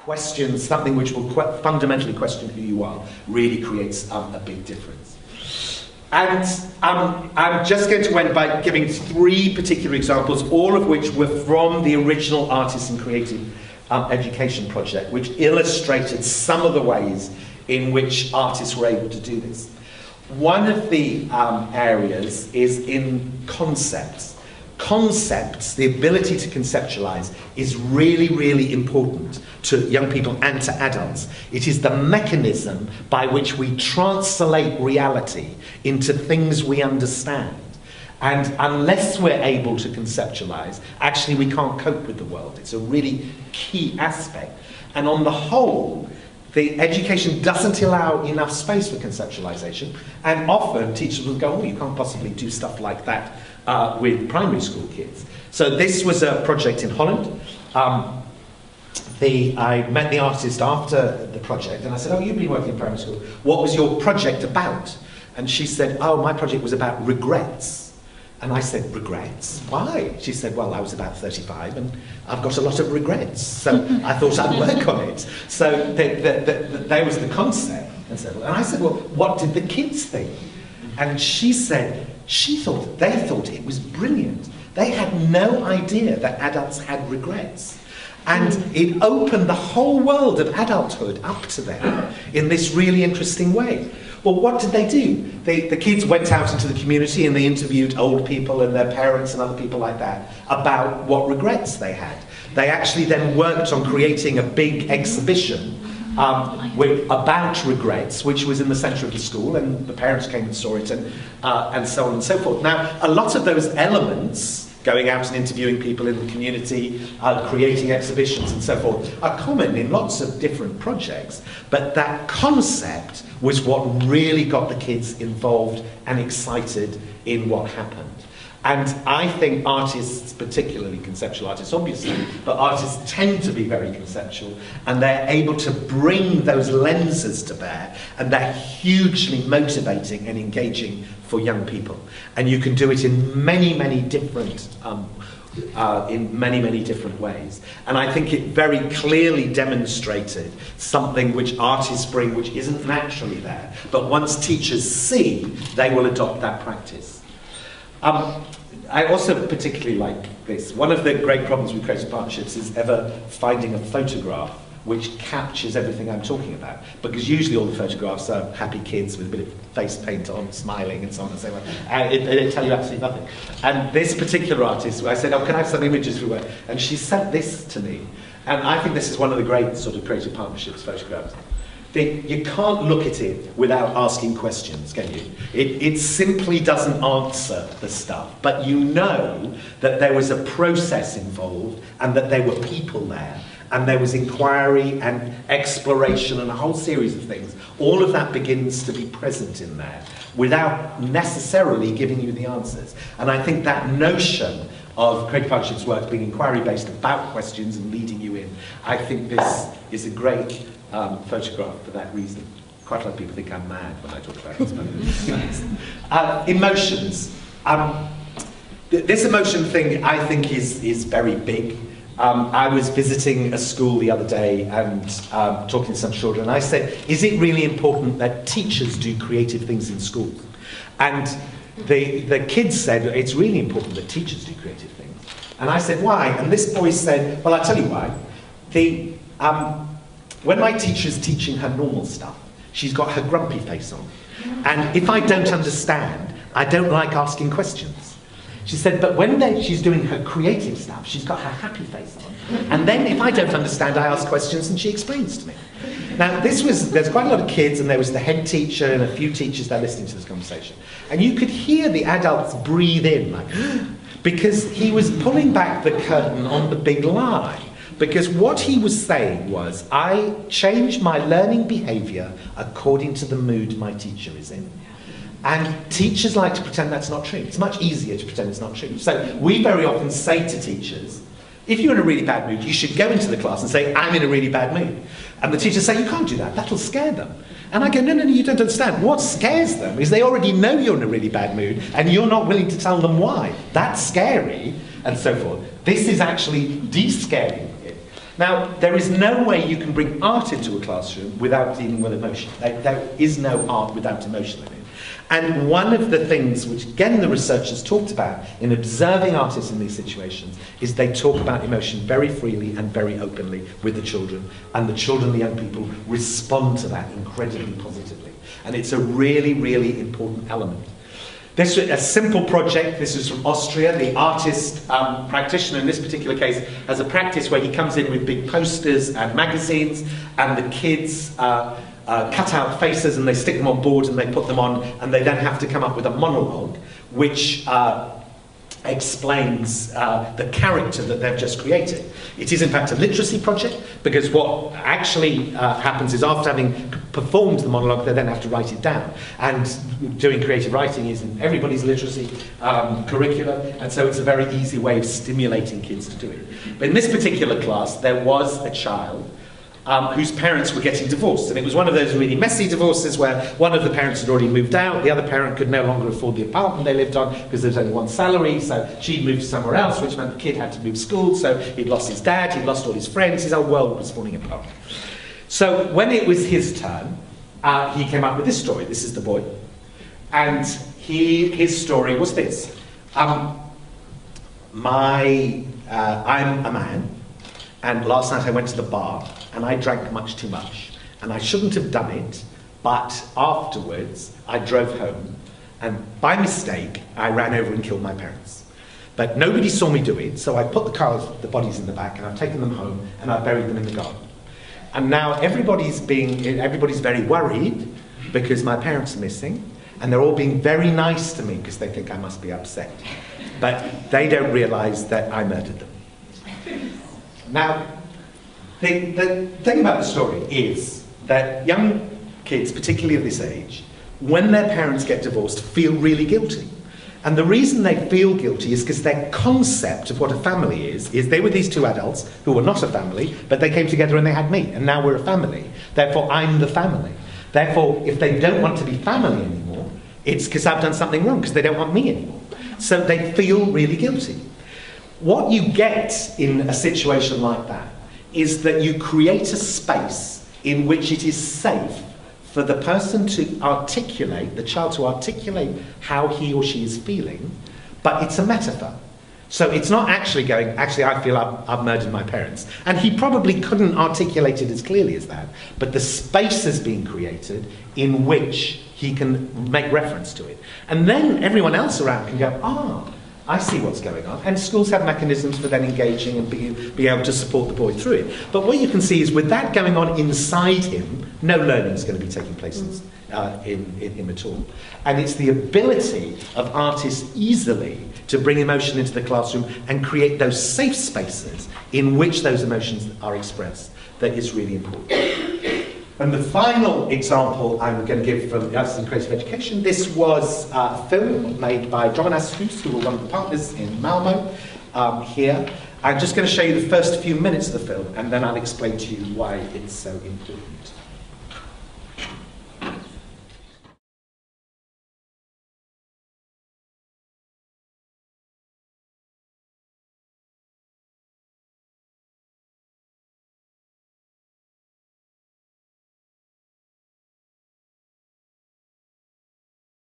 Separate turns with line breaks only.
questions, something which will fundamentally question who you are, really creates a big difference. And I'm just going to end by giving 3 particular examples, all of which were from the original Artists in Creative Education project, which illustrated some of the ways in which artists were able to do this. One of the areas is in concepts. Concepts, the ability to conceptualize, is really, really important to young people and to adults. It is the mechanism by which we translate reality into things we understand. And unless we're able to conceptualize, actually we can't cope with the world. It's a really key aspect. And on the whole, the education doesn't allow enough space for conceptualization, and often teachers will go, oh, you can't possibly do stuff like that with primary school kids. So this was a project in Holland. I met the artist after the project, and I said, oh, you've been working in primary school. What was your project about? And she said, oh, my project was about regrets. And I said, regrets? Why? She said, well, I was about 35 and I've got a lot of regrets, so I thought I'd work on it. So there was the concept. And I said, well, what did the kids think? And she said, they thought it was brilliant. They had no idea that adults had regrets. And it opened the whole world of adulthood up to them in this really interesting way. Well, what did they do? The kids went out into the community and they interviewed old people and their parents and other people like that about what regrets they had. They actually then worked on creating a big exhibition about regrets, which was in the centre of the school, and the parents came and saw it, and so on and so forth. Now, a lot of those elements, going out and interviewing people in the community, creating exhibitions and so forth, are common in lots of different projects, but that concept was what really got the kids involved and excited in what happened. And I think artists, particularly conceptual artists obviously, but artists tend to be very conceptual, and they're able to bring those lenses to bear, and they're hugely motivating and engaging for young people. And you can do it in many, many different ways. And I think it very clearly demonstrated something which artists bring, which isn't naturally there, but once teachers see, they will adopt that practice. I also particularly like this. One of the great problems with creative partnerships is ever finding a photograph which captures everything I'm talking about, because usually all the photographs are happy kids with a bit of face paint on, smiling and so on and so on, and they tell you absolutely nothing. And this particular artist, I said, oh, can I have some images for you? And she sent this to me, and I think this is one of the great sort of creative partnerships photographs. You can't look at it without asking questions, can you? It simply doesn't answer the stuff, but you know that there was a process involved and that there were people there, and there was inquiry and exploration and a whole series of things. All of that begins to be present in there without necessarily giving you the answers. And I think that notion of creative partnerships work being inquiry-based about questions and leading you in, I think this is a great photograph for that reason. Quite a lot of people think I'm mad when I talk about this. Emotions. This emotion thing, I think, is very big. I was visiting a school the other day and talking to some children, and I said, is it really important that teachers do creative things in schools? And the kids said, it's really important that teachers do creative things. And I said, why? And this boy said, well, I'll tell you why. When my teacher's teaching her normal stuff, she's got her grumpy face on. And if I don't understand, I don't like asking questions. She said, but when she's doing her creative stuff, she's got her happy face on. And then if I don't understand, I ask questions and she explains to me. Now, there's quite a lot of kids, and there was the head teacher and a few teachers there listening to this conversation. And you could hear the adults breathe in, like, because he was pulling back the curtain on the big lie. Because what he was saying was, I change my learning behaviour according to the mood my teacher is in. And teachers like to pretend that's not true. It's much easier to pretend it's not true. So we very often say to teachers, if you're in a really bad mood, you should go into the class and say, I'm in a really bad mood. And the teachers say, you can't do that, that'll scare them. And I go, no, you don't understand. What scares them is they already know you're in a really bad mood and you're not willing to tell them why. That's scary, and so forth. This is actually de-scaring it. Now, there is no way you can bring art into a classroom without dealing with emotion. There is no art without emotion in it. And one of the things which, again, the researchers talked about in observing artists in these situations is they talk about emotion very freely and very openly with the children. And the children, the young people, respond to that incredibly positively. And it's a really, really important element. This is a simple project. This is from Austria. The artist practitioner in this particular case has a practice where he comes in with big posters and magazines, and the kids cut out faces and they stick them on boards and they put them on, and they then have to come up with a monologue which explains the character that they've just created. It is in fact a literacy project, because what actually happens is after having performed the monologue they then have to write it down, and doing creative writing is in everybody's literacy curriculum, and so it's a very easy way of stimulating kids to do it. But in this particular class there was a child whose parents were getting divorced, and it was one of those really messy divorces where one of the parents had already moved out, the other parent could no longer afford the apartment they lived on because there was only one salary, so she'd moved somewhere else, which meant the kid had to move school, so he'd lost his dad, he'd lost all his friends, his whole world was falling apart. So when it was his turn, he came up with this story. This is the boy, and his story was this. I'm a man, and last night I went to the bar and I drank much too much, and I shouldn't have done it, but afterwards I drove home and by mistake I ran over and killed my parents. But nobody saw me do it, so I put the bodies in the back, and I've taken them home and I've buried them in the garden. And now everybody's very worried because my parents are missing, and they're all being very nice to me because they think I must be upset. But they don't realise that I murdered them. Now, the thing about the story is that young kids, particularly of this age, when their parents get divorced, feel really guilty. And the reason they feel guilty is because their concept of what a family is they were these two adults who were not a family, but they came together and they had me, and now we're a family. Therefore, I'm the family. Therefore, if they don't want to be family anymore, it's because I've done something wrong, because they don't want me anymore. So they feel really guilty. What you get in a situation like that is that you create a space in which it is safe for the person to articulate, the child to articulate how he or she is feeling, but it's a metaphor. So it's not actually going, actually I feel I've murdered my parents. And he probably couldn't articulate it as clearly as that, but the space has been created in which he can make reference to it. And then everyone else around can go, I see what's going on. And schools have mechanisms for then engaging and be able to support the boy through it. But what you can see is with that going on inside him, no learning is going to be taking place in him at all. And it's the ability of artists easily to bring emotion into the classroom and create those safe spaces in which those emotions are expressed that is really important. And the final example I'm going to give from us in creative education, this was a film made by Jonas Hus, who were one of the partners in Malmo here. I'm just going to show you the first few minutes of the film, and then I'll explain to you why it's so important.